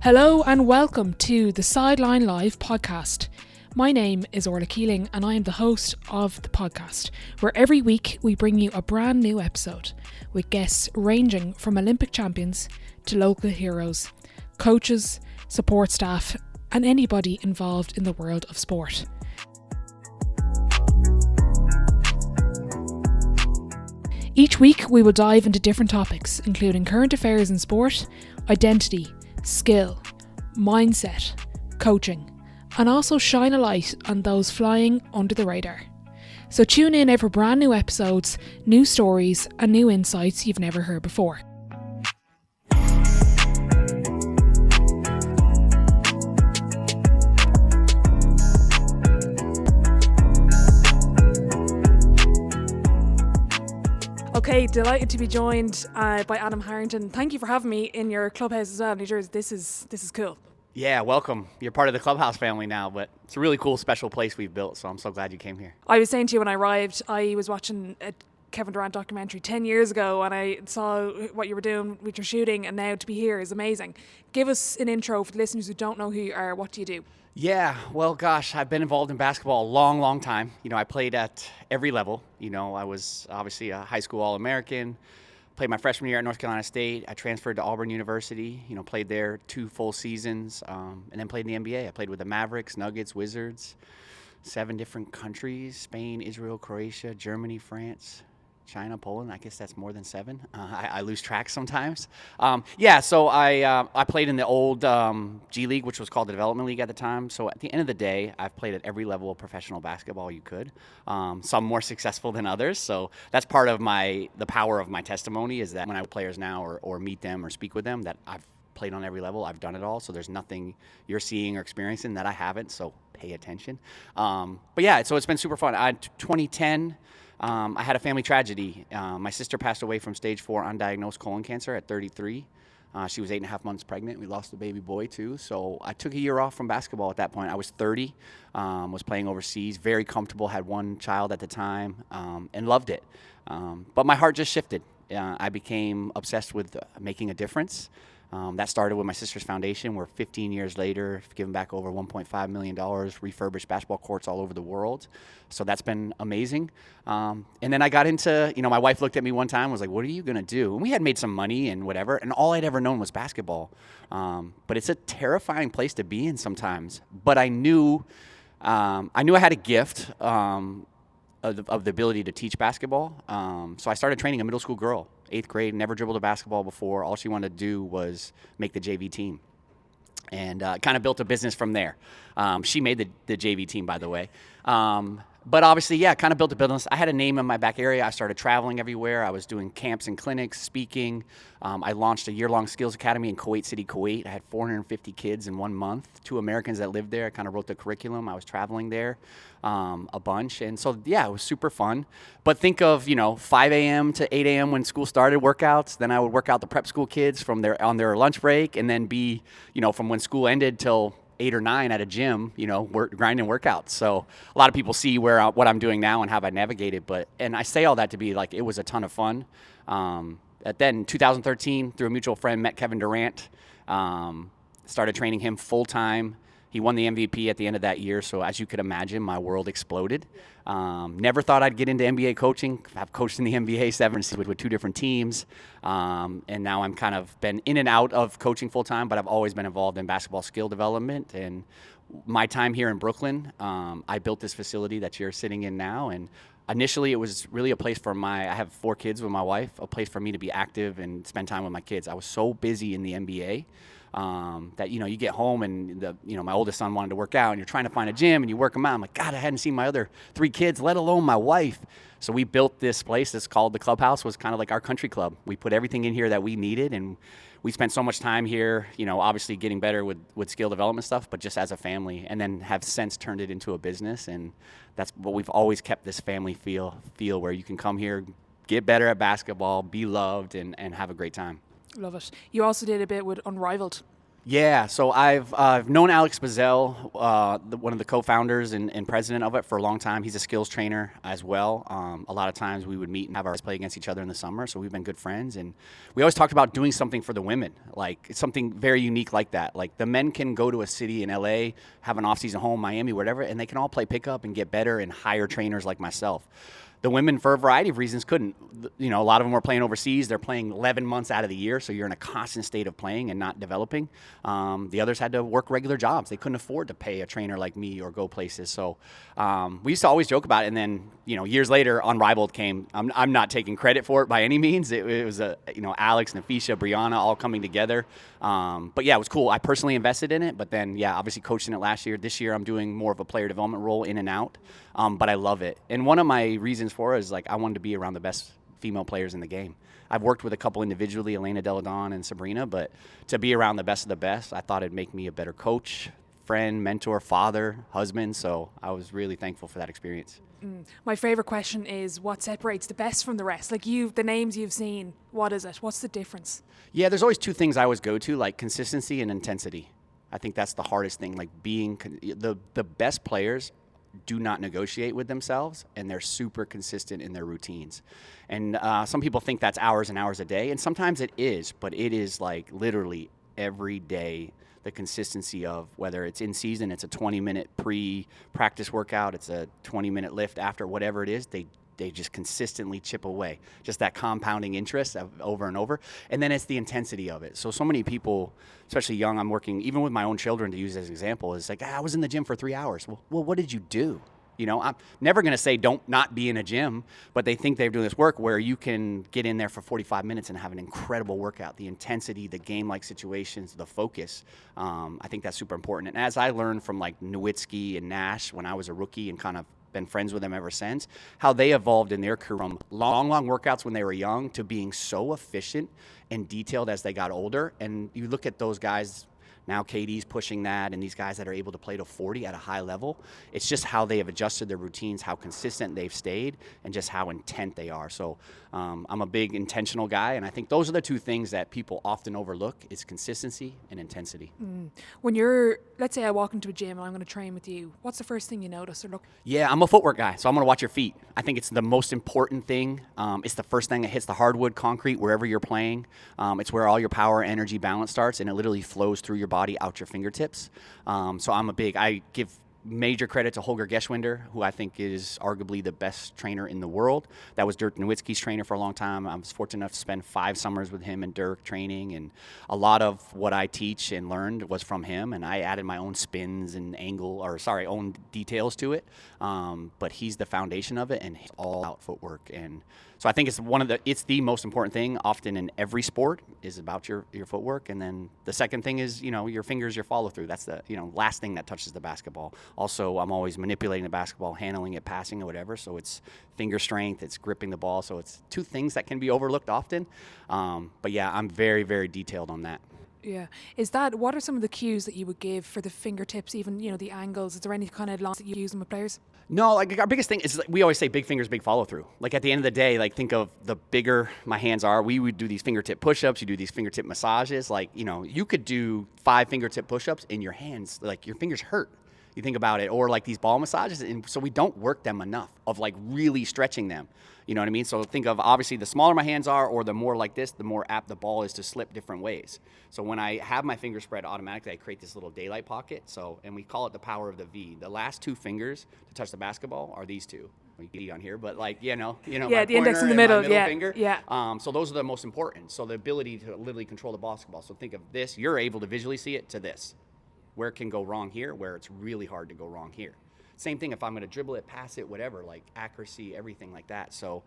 Hello and welcome to the Sideline Live podcast. My name is Orla Keeling and I am the host of the podcast, where every week we bring you a brand new episode with guests ranging from Olympic champions to local heroes, coaches, support staff and anybody involved in the world of sport. Each week we will dive into different topics, including current affairs in sport, identity, skill, mindset, coaching, and also shine a light on those flying under the radar. So tune in every brand new episodes, new stories, and new insights you've never heard before. Okay, delighted to be joined by Adam Harrington. Thank you for having me in your clubhouse as well, New Jersey. This is cool. Yeah, welcome. You're part of the clubhouse family now, but it's a really cool, special place we've built, so I'm so glad you came here. I was saying to you when I arrived, I was watching a Kevin Durant documentary 10 years ago and I saw what you were doing with your shooting, and now to be here is amazing. Give us an intro for the listeners who don't know who you are. What do you do? Yeah, well, gosh, I've been involved in basketball a long, long time. I played at every level. I was obviously a high school All-American. Played my freshman year at North Carolina State. I transferred to Auburn University, played there 2 full seasons, and then played in the NBA. I played with the Mavericks, Nuggets, Wizards, 7 different countries: Spain, Israel, Croatia, Germany, France, China, Poland. I guess that's more than 7. I lose track sometimes. So I played in the old G League, which was called the Development League at the time. So at the end of the day, I've played at every level of professional basketball you could. Some more successful than others. So that's part of the power of my testimony, is that when I have players now or meet them or speak with them, that I've played on every level. I've done it all. So there's nothing you're seeing or experiencing that I haven't. So pay attention. So it's been super fun. 2010. I had a family tragedy. My sister passed away from stage 4 undiagnosed colon cancer at 33. She was 8.5 months pregnant. We lost a baby boy too. So I took a year off from basketball at that point. I was 30, was playing overseas, very comfortable, had 1 child at the time, and loved it. But my heart just shifted. I became obsessed with making a difference. That started with my sister's foundation, where 15 years later, given back over $1.5 million, refurbished basketball courts all over the world. So that's been amazing. And then I got into, my wife looked at me one time and was like, what are you going to do? And we had made some money and whatever, and all I'd ever known was basketball. But it's a terrifying place to be in sometimes. But I knew I had a gift of the ability to teach basketball. So I started training a middle school girl. 8th grade, never dribbled a basketball before. All she wanted to do was make the JV team, and kind of built a business from there. She made the JV team, by the way. But obviously, kind of built a business. I had a name in my back area. I started traveling everywhere. I was doing camps and clinics, speaking. I launched a year-long skills academy in Kuwait City, Kuwait. I had 450 kids in 1 month, 2 Americans that lived there. I kind of wrote the curriculum. I was traveling there a bunch. And so, it was super fun. But think of, 5 a.m. to 8 a.m. when school started, workouts. Then I would work out the prep school kids on their lunch break, and then be, from when school ended till 8 or 9 at a gym, grinding workouts. So a lot of people see what I'm doing now and how I navigate it. And I say all that to be like, it was a ton of fun. Then 2013, through a mutual friend, met Kevin Durant, started training him full time. He won the MVP at the end of that year. So as you could imagine, my world exploded. Never thought I'd get into NBA coaching. I've coached in the NBA 7 with 2 different teams. And now I'm kind of been in and out of coaching full time, but I've always been involved in basketball skill development. And my time here in Brooklyn, I built this facility that you're sitting in now. And initially it was really a place I have 4 kids with my wife, a place for me to be active and spend time with my kids. I was so busy in the NBA. That you get home and my oldest son wanted to work out, and you're trying to find a gym and you work them out. I'm like, God, I hadn't seen my other 3 kids, let alone my wife. So we built this place that's called the Clubhouse. Was kind of like our country club. We put everything in here that we needed, and we spent so much time here, obviously getting better with skill development stuff, but just as a family, and then have since turned it into a business. And that's what we've always kept, this family feel where you can come here, get better at basketball, be loved, and have a great time. Love it. You also did a bit with Unrivaled. Yeah, so I've known Alex Bazell, one of the co-founders and president of it, for a long time. He's a skills trainer as well. A lot of times we would meet and have our play against each other in the summer, so we've been good friends. And we always talked about doing something for the women, like something very unique like that. Like the men can go to a city in LA, have an off-season home, Miami, whatever, and they can all play pickup and get better and hire trainers like myself. The women, for a variety of reasons, couldn't. A lot of them were playing overseas. They're playing 11 months out of the year, so you're in a constant state of playing and not developing. The others had to work regular jobs. They couldn't afford to pay a trainer like me or go places. So we used to always joke about it. And then, years later, Unrivaled came. I'm not taking credit for it by any means. It was Alex, Nafisha, Brianna all coming together. But yeah, it was cool. I personally invested in it, but then, obviously coached in it last year. This year, I'm doing more of a player development role in and out. But I love it. And one of my reasons for it is I wanted to be around the best female players in the game. I've worked with a couple individually, Elena Delle Donne and Sabrina, but to be around the best of the best, I thought it'd make me a better coach, friend, mentor, father, husband. So I was really thankful for that experience. My favorite question is, what separates the best from the rest? The names you've seen, what is it? What's the difference? Yeah, there's always two things I always go to, like consistency and intensity. I think that's the hardest thing, like being the best players do not negotiate with themselves, and they're super consistent in their routines. And some people think that's hours and hours a day, and sometimes it is, but it is like literally every day. The consistency of whether it's in season, it's a 20-minute pre-practice workout, it's a 20-minute lift after, whatever it is, they just consistently chip away. Just that compounding interest over and over. And then it's the intensity of it. So many people, especially young, I'm working, even with my own children to use as an example, is like, I was in the gym for 3 hours. Well, what did you do? I'm never going to say don't not be in a gym, but they think they're doing this work where you can get in there for 45 minutes and have an incredible workout. The intensity, the game-like situations, the focus, I think that's super important. And as I learned from like Nowitzki and Nash when I was a rookie and kind of been friends with them ever since, how they evolved in their career from long workouts when they were young to being so efficient and detailed as they got older. And you look at those guys now, KD's pushing that, and these guys that are able to play to 40 at a high level, it's just how they have adjusted their routines, how consistent they've stayed, and just how intent they are. So I'm a big intentional guy, and I think those are the two things that people often overlook is consistency and intensity. When let's say I walk into a gym and I'm going to train with you, what's the first thing you notice or look? Yeah, I'm a footwork guy, so I'm going to watch your feet. I think it's the most important thing. It's the first thing that hits the hardwood, concrete, wherever you're playing. It's where all your power, energy, balance starts, and it literally flows through your body out your fingertips. So I give major credit to Holger Geschwinder, who I think is arguably the best trainer in the world. That was Dirk Nowitzki's trainer for a long time. I was fortunate enough to spend 5 summers with him and Dirk training, and a lot of what I teach and learned was from him, and I added my own spins and own details to it. But he's the foundation of it, and it's all about footwork. And so I think it's the most important thing often in every sport is about your footwork. And then the second thing is, your fingers, your follow through. That's the, last thing that touches the basketball. Also, I'm always manipulating the basketball, handling it, passing or whatever. So it's finger strength, it's gripping the ball. So it's two things that can be overlooked often. But yeah, I'm very, very detailed on that. Yeah. What are some of the cues that you would give for the fingertips, even, the angles? Is there any kind of lines that you use them with players? No, our biggest thing is we always say big fingers, big follow through. Like at the end of the day, think of the bigger my hands are. We would do these fingertip push-ups. You do these fingertip massages. You could do 5 fingertip push-ups and your hands, your fingers hurt. You think about it, or these ball massages, and so we don't work them enough of really stretching them. You know what I mean? So think of obviously the smaller my hands are, or the more like this, the more apt the ball is to slip different ways. So when I have my fingers spread automatically, I create this little daylight pocket. And we call it the power of the V. The last 2 fingers to touch the basketball are these two. We can see on here, but yeah, the index in the middle, finger. Yeah. So those are the most important. So the ability to literally control the basketball. So think of this. You're able to visually see it to this. Where it can go wrong here, where it's really hard to go wrong here. Same thing if I'm going to dribble it, pass it, whatever, accuracy, everything like that. So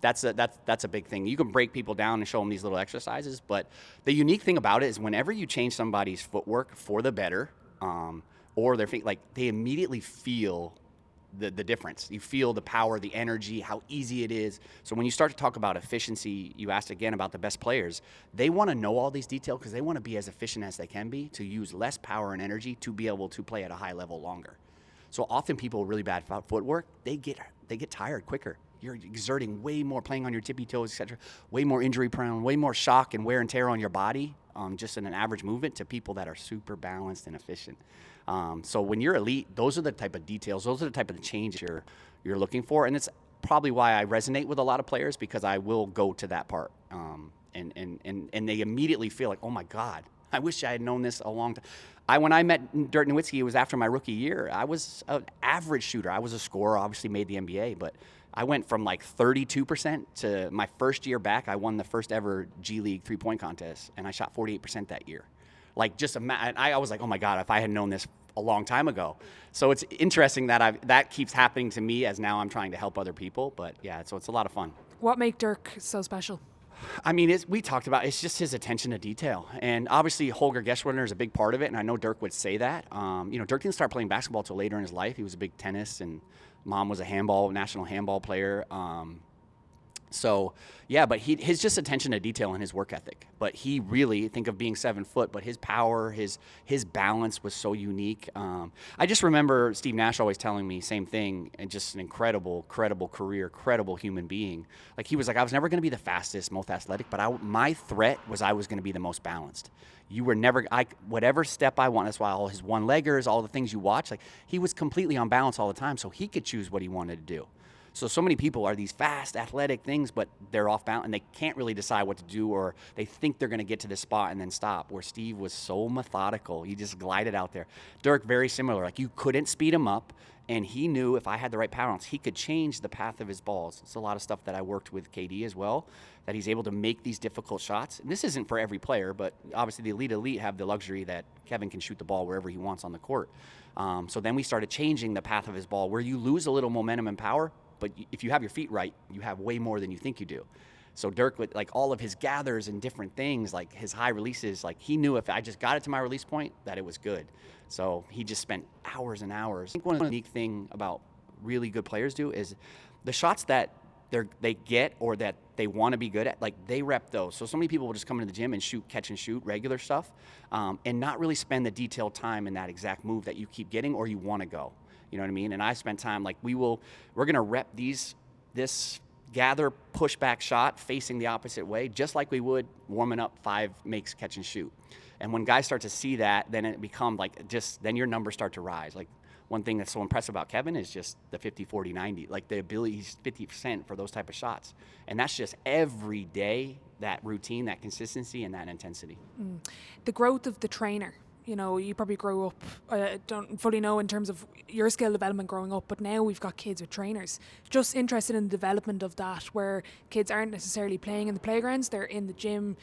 that's a big thing. You can break people down and show them these little exercises, but the unique thing about it is whenever you change somebody's footwork for the better, or their feet, they immediately feel the difference. You feel the power, the energy, how easy it is. So when you start to talk about efficiency, you asked again about the best players. They want to know all these details because they want to be as efficient as they can be to use less power and energy to be able to play at a high level longer. So often people with really bad footwork, they get tired quicker. You're exerting way more, playing on your tippy toes, etc. Way more injury prone, way more shock and wear and tear on your body, just in an average movement, to people that are super balanced and efficient. So when you're elite, those are the type of details, those are the type of change you're looking for, and it's probably why I resonate with a lot of players, because I will go to that part, and they immediately feel like, oh my God, I wish I had known this a long time. When I met Dirk Nowitzki, it was after my rookie year. I was an average shooter. I was a scorer, obviously made the NBA, but I went from like 32% to my first year back. I won the first ever G League 3-point contest, and I shot 48% that year. Like, I was like, oh my God, if I had known this a long time ago. So it's interesting that keeps happening to me as now I'm trying to help other people. But yeah, so it's a lot of fun. What made Dirk so special? I mean, we talked about, it's just his attention to detail. And obviously, Holger Geschwindner is a big part of it, and I know Dirk would say that. Dirk didn't start playing basketball until later in his life. He was a big tennis, and mom was a national handball player. So, yeah, but his just attention to detail and his work ethic. But he really, think of being 7 foot, but his power, his balance was so unique. I just remember Steve Nash always telling me same thing, and just an incredible career, credible human being. Like, he was like, I was never going to be the fastest, most athletic, but my threat was I was going to be the most balanced. You were never, whatever step I want, that's why all his one-leggers, all the things you watch, like, he was completely on balance all the time, so he could choose what he wanted to do. So many people are these fast, athletic things, but they're off balance, and they can't really decide what to do, or they think they're going to get to this spot and then stop, where Steve was so methodical. He just glided out there. Dirk, very similar. Like, you couldn't speed him up, and he knew if I had the right balance, he could change the path of his balls. It's a lot of stuff that I worked with KD as well, that he's able to make these difficult shots. And this isn't for every player, but obviously the elite have the luxury that Kevin can shoot the ball wherever he wants on the court. So then we started changing the path of his ball, where you lose a little momentum and power, but if you have your feet right, you have way more than you think you do. So Dirk, with like all of his gathers and different things, like his high releases, like he knew if I just got it to my release point, that it was good. So he just spent hours and hours. I think one unique thing about really good players do is the shots that they get or that they want to be good at, like, they rep those. So many people will just come into the gym and shoot, catch and shoot, regular stuff, and not really spend the detailed time in that exact move that you keep getting or you want to go. You know what I mean? And I spent time, like, we're going to rep this gather pushback shot facing the opposite way, just like we would warming up 5 makes catch and shoot. And when guys start to see that, then it becomes like, then your numbers start to rise. Like, one thing that's so impressive about Kevin is just the 50, 40, 90, like the ability, he's 50% for those type of shots. And that's just every day, that routine, that consistency, and that intensity. The growth of the trainer. You know, you probably grew up, I don't fully know in terms of your skill development growing up, but now we've got kids with trainers. Just interested in the development of that, where kids aren't necessarily playing in the playgrounds, they're in the gym,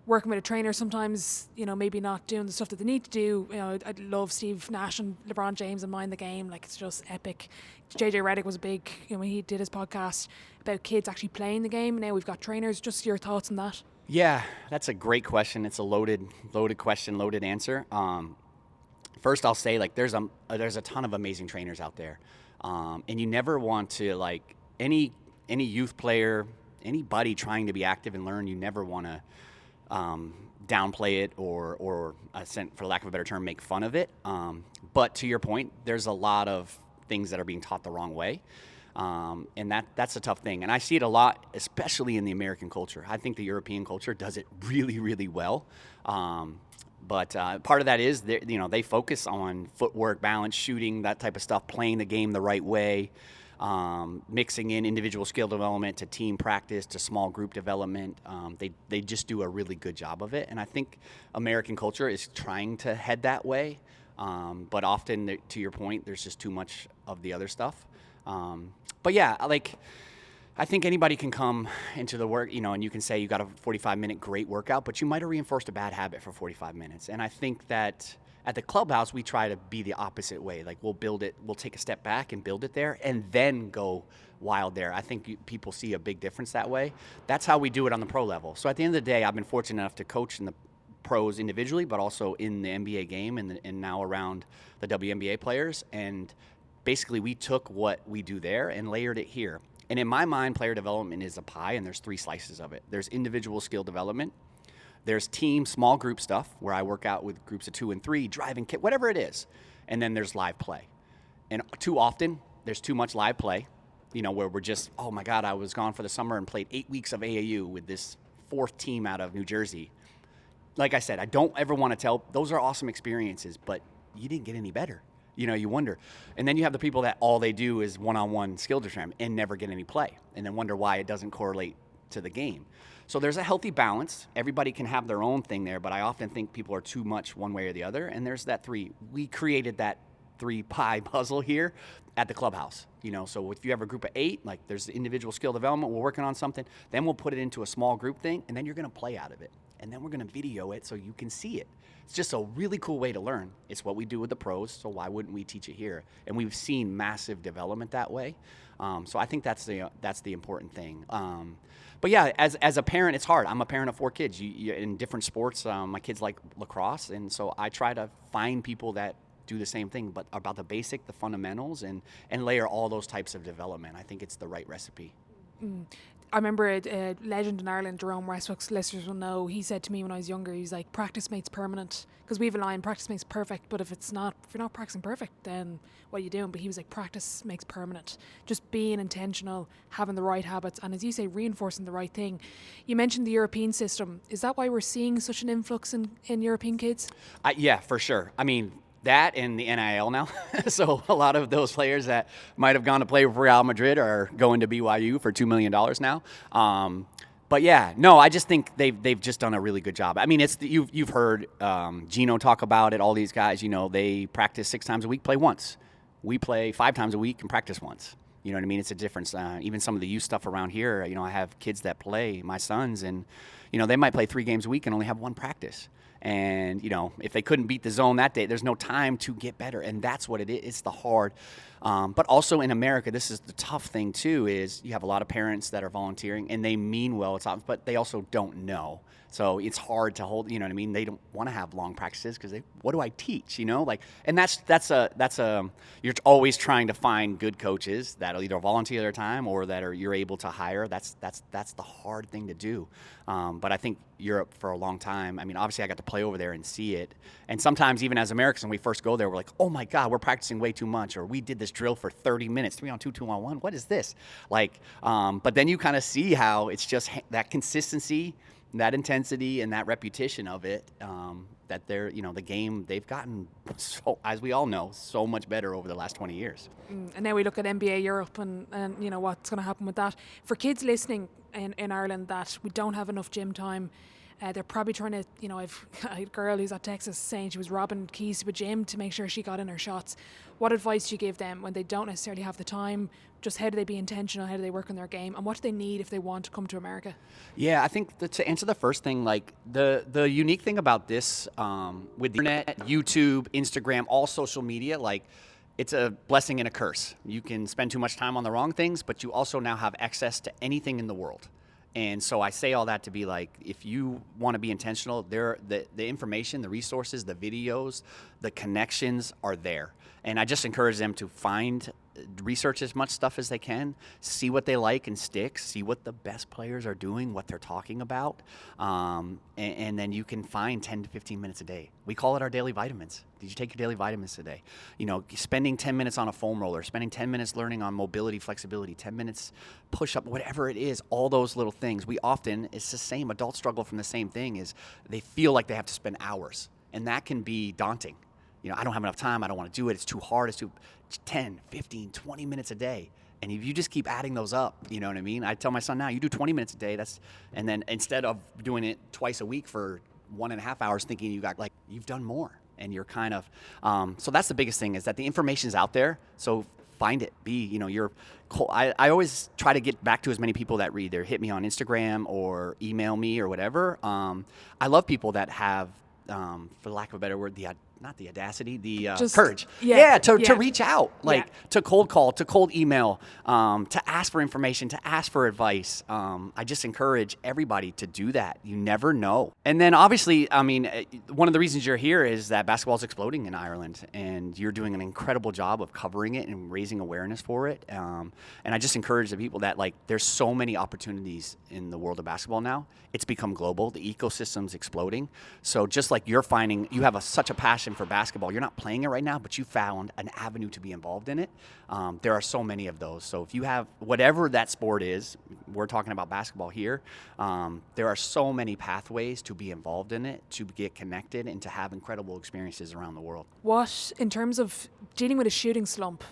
working with a trainer, sometimes, you know, maybe not doing the stuff that they need to do. You know, I love Steve Nash and LeBron James and Mind the Game. Like, it's just epic. JJ Redick was a big, you know, when he did his podcast about kids actually playing the game. Now we've got trainers. Just your thoughts on that? Yeah, that's a great question. It's a loaded question, loaded answer. First, I'll say, like, there's a ton of amazing trainers out there, and you never want to, like, any youth player, anybody trying to be active and learn, you never want to downplay it or for lack of a better term, make fun of it. But to your point, there's a lot of things that are being taught the wrong way. And that's a tough thing. And I see it a lot, especially in the American culture. I think the European culture does it really, really well. But part of that is, they focus on footwork, balance, shooting, that type of stuff, playing the game the right way, mixing in individual skill development to team practice to small group development. They just do a really good job of it. And I think American culture is trying to head that way. But often, to your point, there's just too much of the other stuff. But yeah, like, I think anybody can come into the work, and you can say you got a 45-minute great workout, but you might have reinforced a bad habit for 45 minutes. And I think that at the clubhouse, we try to be the opposite way. Like, we'll build it, we'll take a step back and build it there and then go wild there. I think people see a big difference that way. That's how we do it on the pro level. So at the end of the day, I've been fortunate enough to coach in the pros individually, but also in the NBA game and now around the WNBA players. And basically, we took what we do there and layered it here. And in my mind, player development is a pie, and there's 3 slices of it. There's individual skill development. There's team, small group stuff, where I work out with groups of 2 and 3, driving, kit, whatever it is. And then there's live play. And too often, there's too much live play, where we're just, oh my God, I was gone for the summer and played 8 weeks of AAU with this 4th team out of New Jersey. Like I said, I don't ever want to tell, those are awesome experiences, but you didn't get any better. You wonder. And then you have the people that all they do is one-on-one skill determination and never get any play, and then wonder why it doesn't correlate to the game. So there's a healthy balance. Everybody can have their own thing there, but I often think people are too much one way or the other, and there's that 3. We created that 3-pie puzzle here at the clubhouse. So if you have a group of 8, like there's individual skill development, we're working on something, then we'll put it into a small group thing, and then you're going to play out of it. And then we're going to video it so you can see it. It's just a really cool way to learn. It's what we do with the pros, so why wouldn't we teach it here? And we've seen massive development that way. So I think that's the important thing. But yeah, as a parent, it's hard. I'm a parent of 4 kids you in different sports. My kids like lacrosse, and so I try to find people that do the same thing, but about the basic, the fundamentals, and layer all those types of development. I think it's the right recipe. I remember a legend in Ireland, Jerome Westbrook's listeners will know, he said to me when I was younger, he's like, practice makes permanent. Because we have a line, practice makes perfect, but if you're not practicing perfect, then what are you doing? But he was like, practice makes permanent. Just being intentional, having the right habits, and as you say, reinforcing the right thing. You mentioned the European system. Is that why we're seeing such an influx in European kids? Yeah, for sure. I mean, that and the NIL now. So a lot of those players that might have gone to play for Real Madrid are going to BYU for $2 million now. But yeah, no, I just think they've just done a really good job. I mean, you've heard Gino talk about it. All these guys, they practice 6 times a week, play once. We play 5 times a week and practice once. You know what I mean? It's a difference. Even some of the youth stuff around here, I have kids that play, my sons, and they might play 3 games a week and only have 1 practice. And, if they couldn't beat the zone that day, there's no time to get better. And that's what it is. It's the hard. But also in America, this is the tough thing, too, is you have a lot of parents that are volunteering, and they mean well, but they also don't know. So it's hard to hold, They don't want to have long practices because what do I teach, And you're always trying to find good coaches that'll either volunteer their time or you're able to hire. That's the hard thing to do. But I think Europe for a long time, obviously I got to play over there and see it. And sometimes even as Americans, when we first go there, we're like, oh my God, we're practicing way too much. Or we did this drill for 30 minutes, 3-on-2, 2-on-1. What is this? But then you kind of see how it's just that consistency, that intensity, and that repetition of it, that they're, the game, they've gotten, so, as we all know, so much better over the last 20 years. And now we look at NBA Europe and what's going to happen with that. For kids listening in Ireland that we don't have enough gym time, they're probably trying to, I've a girl who's at Texas saying she was robbing keys to a gym to make sure she got in her shots. What advice do you give them when they don't necessarily have the time? Just how do they be intentional? How do they work on their game? And what do they need if they want to come to America? Yeah, I think to answer the first thing, the unique thing about this with the internet, YouTube, Instagram, all social media, it's a blessing and a curse. You can spend too much time on the wrong things, but you also now have access to anything in the world. And so I say all that to be if you want to be intentional, the information, the resources, the videos, the connections are there. And I just encourage them to research as much stuff as they can, see what they like and stick, see what the best players are doing, what they're talking about, and then you can find 10 to 15 minutes a day. We call it our daily vitamins. Did you take your daily vitamins today? Spending 10 minutes on a foam roller, spending 10 minutes learning on mobility, flexibility, 10 minutes push-up, whatever it is, all those little things. It's the same. Adults struggle from the same thing, is they feel like they have to spend hours, and that can be daunting. I don't have enough time. I don't want to do it. It's too hard. It's 10, 15, 20 minutes a day. And if you just keep adding those up, you know what I mean? I tell my son now, you do 20 minutes a day. And then instead of doing it twice a week for 1.5 hours, thinking you've done more. And you're kind of, so that's the biggest thing, is that the information's out there. So find it. I always try to get back to as many people that either hit me on Instagram or email me or whatever. I love people that have, for lack of a better word, not the audacity, the courage. To reach out, to cold call, to cold email, to ask for information, to ask for advice. I just encourage everybody to do that. You never know. And then obviously, one of the reasons you're here is that basketball is exploding in Ireland, and you're doing an incredible job of covering it and raising awareness for it. And I just encourage the people that there's so many opportunities in the world of basketball now. It's become global. The ecosystem's exploding. So just like you're finding, you have such a passion passion for basketball. You're not playing it right now, but you found an avenue to be involved in it. There are so many of those. So if you have whatever that sport is, we're talking about basketball here, there are so many pathways to be involved in it, to get connected, and to have incredible experiences around the world. What, in terms of dealing with a shooting slump,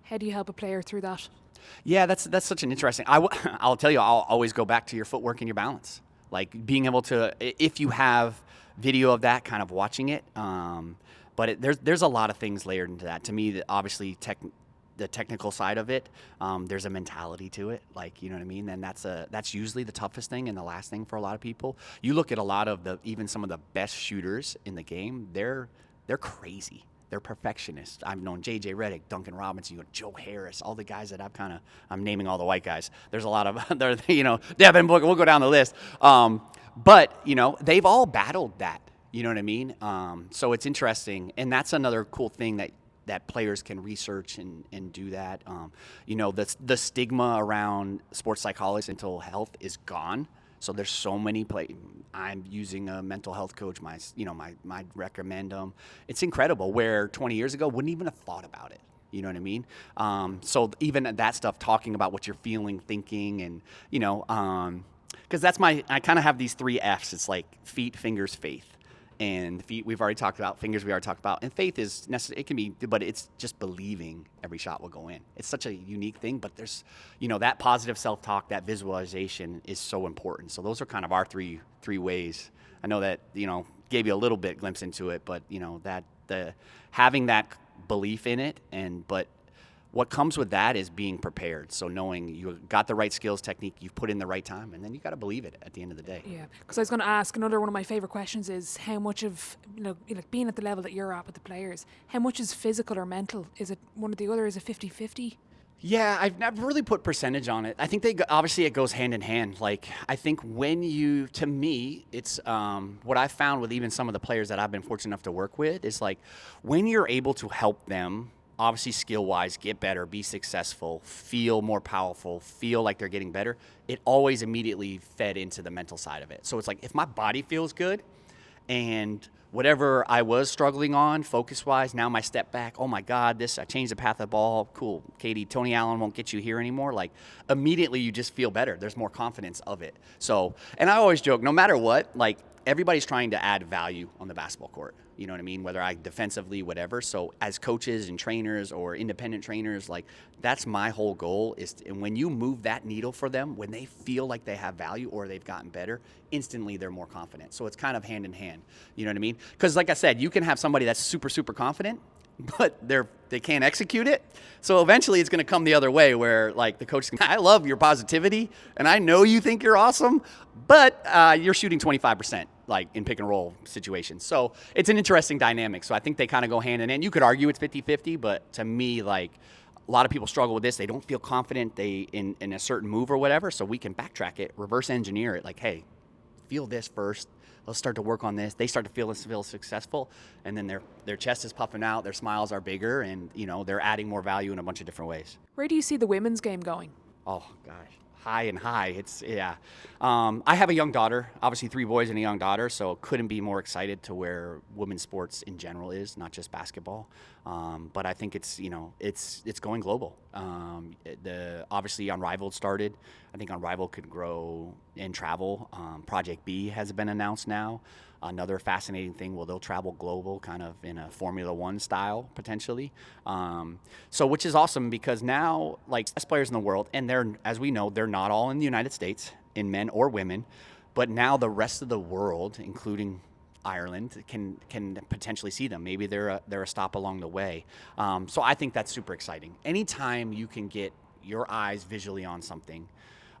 how do you help a player through that? Yeah, that's such an interesting. I'll tell you, I'll always go back to your footwork and your balance. Like being able to, if you have video of that, kind of watching it. But there's a lot of things layered into that. To me, obviously, the technical side of it, there's a mentality to it. Like, you know what I mean? And that's usually the toughest thing and the last thing for a lot of people. You look at a lot of even some of the best shooters in the game, they're crazy. They're perfectionists. I've known J.J. Redick, Duncan Robinson, Joe Harris, all the guys that I'm naming all the white guys. There's a lot of, Devin Booker, we'll go down the list. But, they've all battled that, you know what I mean? So it's interesting. And that's another cool thing that players can research and do that. The stigma around sports psychology, mental health is gone. So there's so many I'm using a mental health coach. My recommend them. It's incredible. Where 20 years ago wouldn't even have thought about it. You know what I mean? So even that stuff, talking about what you're feeling, thinking, and because I kind of have these 3 F's. It's like feet, fingers, faith. And feet we've already talked about, fingers we already talked about, and faith is necessary. It can be, but it's just believing every shot will go in. It's such a unique thing, but there's, that positive self-talk, that visualization is so important. So those are kind of our three ways. I know that gave you a little bit glimpse into it, but that having that belief in it, but what comes with that is being prepared. So knowing you got the right skills, technique, you've put in the right time, and then you got to believe it at the end of the day. Yeah, because I was going to ask, another one of my favorite questions is how much of, being at the level that you're at with the players, how much is physical or mental? Is it one or the other? Is it 50-50? Yeah, I've never really put percentage on it. I think obviously it goes hand in hand. Like, I think to me, it's what I've found with even some of the players that I've been fortunate enough to work with is like when you're able to help them, obviously skill-wise, get better, be successful, feel more powerful, feel like they're getting better, it always immediately fed into the mental side of it. So it's like if my body feels good and whatever I was struggling on focus-wise, now my step back, oh my God, I changed the path of the ball, cool, Katie, Tony Allen won't get you here anymore. Like immediately you just feel better. There's more confidence of it. So, and I always joke, no matter what, like everybody's trying to add value on the basketball court. You know what I mean? Whether defensively, whatever. So as coaches and trainers or independent trainers, like that's my whole goal and when you move that needle for them, when they feel like they have value or they've gotten better, instantly they're more confident. So it's kind of hand in hand. You know what I mean? Because like I said, you can have somebody that's super, super confident, but they can't execute it. So eventually it's going to come the other way where like the coach can, I love your positivity and I know you think you're awesome, but you're shooting 25%. Like in pick and roll situations. So it's an interesting dynamic. So I think they kind of go hand in hand. You could argue it's 50-50, but to me, like a lot of people struggle with this. They don't feel confident in a certain move or whatever. So we can backtrack it, reverse engineer it. Like, hey, feel this first. Let's start to work on this. They start to feel successful, and then their chest is puffing out, their smiles are bigger, and they're adding more value in a bunch of different ways. Where do you see the women's game going? Oh gosh. High. It's, yeah. I have a young daughter, obviously 3 boys and a young daughter, so couldn't be more excited to where women's sports in general is, not just basketball. But I think it's going global. Obviously Unrivaled started. I think Unrivaled could grow and travel. Project B has been announced now. Another fascinating thing, they'll travel global kind of in a Formula One style potentially. So which is awesome because now like best players in the world, and as we know, they're not all in the United States in men or women, but now the rest of the world, including Ireland, can potentially see them. Maybe they're a stop along the way. So I think that's super exciting. Anytime you can get your eyes visually on something.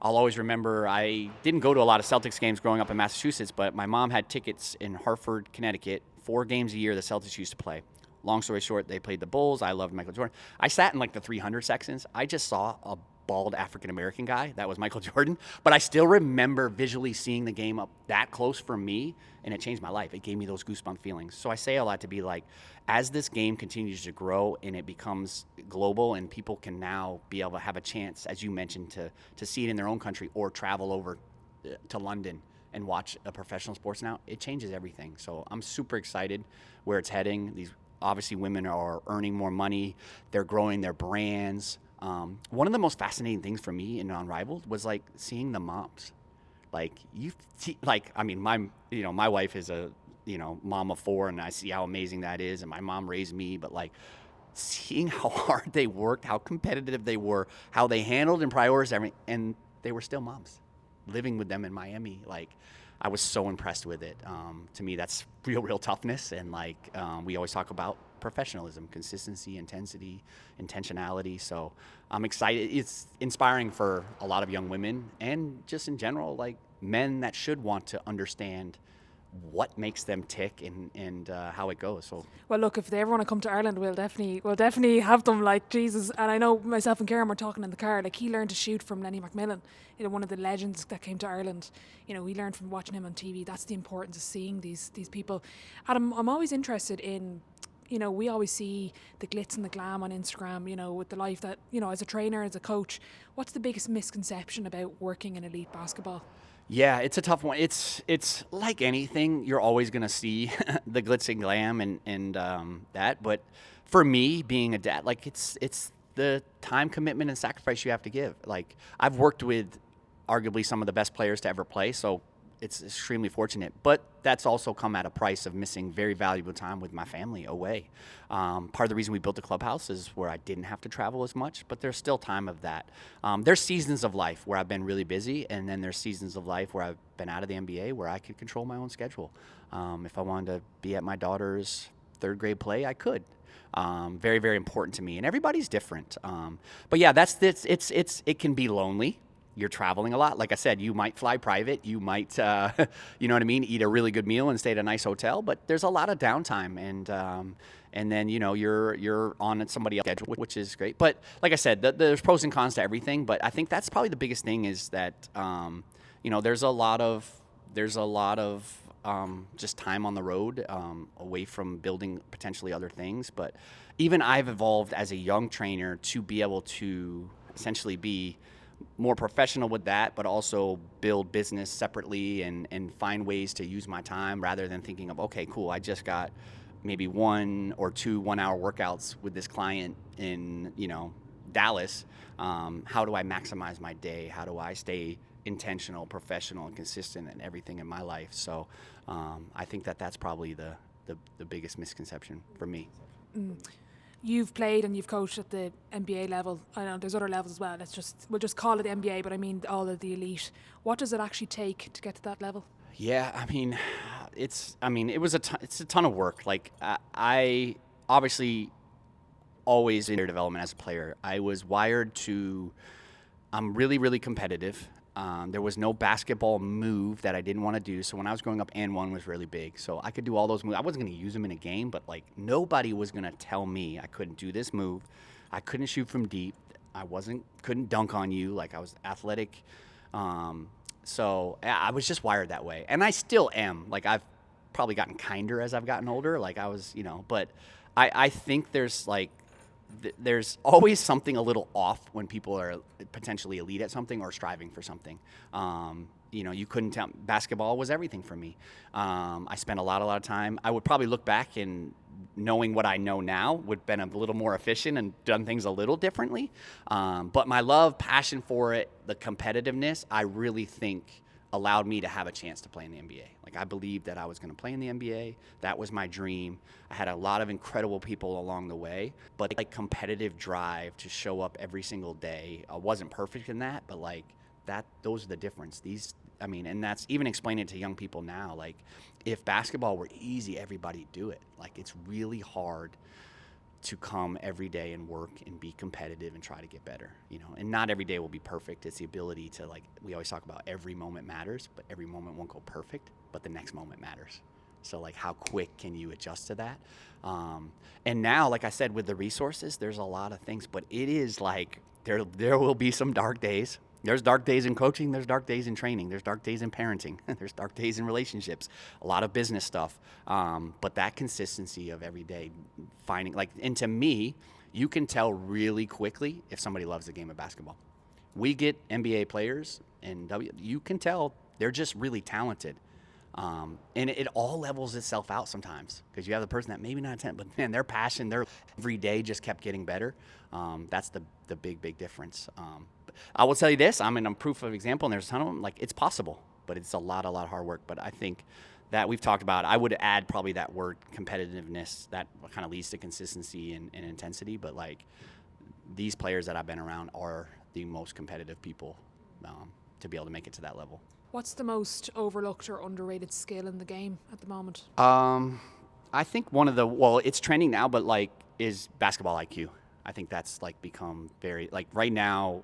I'll always remember I didn't go to a lot of Celtics games growing up in Massachusetts, but my mom had tickets in Hartford, Connecticut, 4 games a year the Celtics used to play. Long story short, they played the Bulls. I loved Michael Jordan. I sat in like the 300 sections. I just saw a bald African-American guy. That was Michael Jordan. But I still remember visually seeing the game up that close for me, and it changed my life. It gave me those goosebump feelings. So I say a lot to be like, as this game continues to grow and it becomes global and people can now be able to have a chance, as you mentioned, to see it in their own country or travel over to London and watch a professional sports now, it changes everything. So I'm super excited where it's heading. These obviously women are earning more money. They're growing their brands. One of the most fascinating things for me in Unrivaled was like seeing the moms. Like my wife is a, mom of 4, and I see how amazing that is. And my mom raised me, but like seeing how hard they worked, how competitive they were, how they handled and prioritized everything, and they were still moms. Living with them in Miami, like I was so impressed with it. To me, that's real toughness, and like we always talk about professionalism, consistency, intensity, intentionality. So I'm excited. It's inspiring for a lot of young women, and just in general, like men that should want to understand what makes them tick and how it goes. So Well, look, if they ever want to come to Ireland, we'll definitely have them, like, Jesus. And I know myself and Karen were talking in the car, like, he learned to shoot from Lenny McMillan, one of the legends that came to Ireland. We learned from watching him on TV. That's the importance of seeing these people. Adam, I'm always interested in, we always see the glitz and the glam on Instagram, with the life that, as a trainer, as a coach. What's the biggest misconception about working in elite basketball? yeah, it's a tough one. It's like anything, you're always going to see the glitz and glam and that. But for me, being a dad, like it's the time commitment and sacrifice you have to give. Like I've worked with arguably some of the best players to ever play, so it's extremely fortunate. But that's also come at a price of missing very valuable time with my family away. Part of the reason we built the clubhouse is where I didn't have to travel as much, but there's still time of that. There's seasons of life where I've been really busy, and then there's seasons of life where I've been out of the NBA where I could control my own schedule. If I wanted to be at my daughter's third grade play, I could. Very, very important to me, and everybody's different. But yeah, it can be lonely. You're traveling a lot. Like I said, you might fly private. You might, you know what I mean, eat a really good meal and stay at a nice hotel. But there's a lot of downtime, and then you're on somebody else's schedule, which is great. But like I said, there's pros and cons to everything. But I think that's probably the biggest thing is that there's a lot of just time on the road away from building potentially other things. But even I've evolved as a young trainer to be able to essentially be more professional with that, but also build business separately and find ways to use my time rather than thinking of, okay, cool, I just got maybe 1 or 2 1-hour workouts with this client in, Dallas. How do I maximize my day? How do I stay intentional, professional, and consistent in everything in my life? So I think that's probably the biggest misconception for me. You've played and you've coached at the NBA level. I know there's other levels as well. We'll just call it NBA, but I mean all of the elite. What does it actually take to get to that level? Yeah, I mean, it's a ton of work. Like I obviously always in development as a player. I was wired to. I'm really, really competitive. There was no basketball move that I didn't want to do. So when I was growing up, and one was really big. So I could do all those moves. I wasn't going to use them in a game, but like nobody was going to tell me I couldn't do this move. I couldn't shoot from deep. Couldn't dunk on you. Like I was athletic. So I was just wired that way. And I still am. Like I've probably gotten kinder as I've gotten older. Like I was, but I think there's always something a little off when people are potentially elite at something or striving for something. You couldn't tell. Basketball was everything for me. I spent a lot of time. I would probably look back and knowing what I know now would have been a little more efficient and done things a little differently. But my love, passion for it, the competitiveness, I really think allowed me to have a chance to play in the NBA. Like I believed that I was going to play in the NBA. That was my dream. I had a lot of incredible people along the way, but like competitive drive to show up every single day. I wasn't perfect in that, but like those are the difference. And that's even explaining it to young people now. Like if basketball were easy, everybody'd do it. Like it's really hard to come every day and work and be competitive and try to get better, and not every day will be perfect. It's the ability to, like, we always talk about every moment matters, but every moment won't go perfect, but the next moment matters. So like how quick can you adjust to that? And now, like I said, with the resources, there's a lot of things, but it is like, there will be some dark days. There's dark days in coaching. There's dark days in training. There's dark days in parenting. There's dark days in relationships. A lot of business stuff. But that consistency of every day finding, like, and to me, you can tell really quickly if somebody loves the game of basketball. We get NBA players, and you can tell They're just really talented. And it all levels itself out sometimes because you have the person that maybe not a 10, but man, their passion, their every day just kept getting better. That's the big difference. I will tell you this, I'm in a proof of example, and there's a ton of them. Like, it's possible, but it's a lot of hard work. But I think that we've talked about, I would add probably that word competitiveness that kind of leads to consistency and intensity. But like, these players that I've been around are the most competitive people to be able to make it to that level. What's the most overlooked or underrated skill in the game at the moment? I think well, it's trending now, but like, is basketball IQ. I think that's like become very, like right now,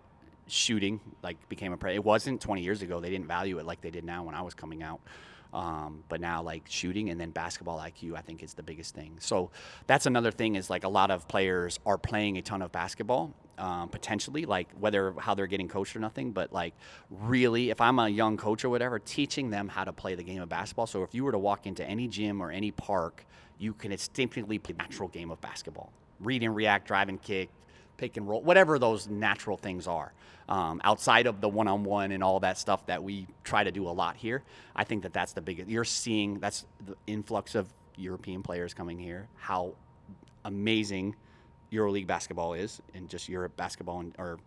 shooting like became it wasn't 20 years ago. They didn't value it like they did now when I was coming out. But now like shooting and then basketball IQ, I think is the biggest thing. So that's another thing is like a lot of players are playing a ton of basketball, potentially, like whether how they're getting coached or nothing, but like really if I'm a young coach or whatever, teaching them how to play the game of basketball. So if you were to walk into any gym or any park, you can instinctively play the natural game of basketball. Read and react, drive and kick, pick and roll, whatever those natural things are. Outside of the one-on-one and all that stuff that we try to do a lot here, I think that's the biggest. You're seeing that's the influx of European players coming here, how amazing EuroLeague basketball is, and just Europe basketball, or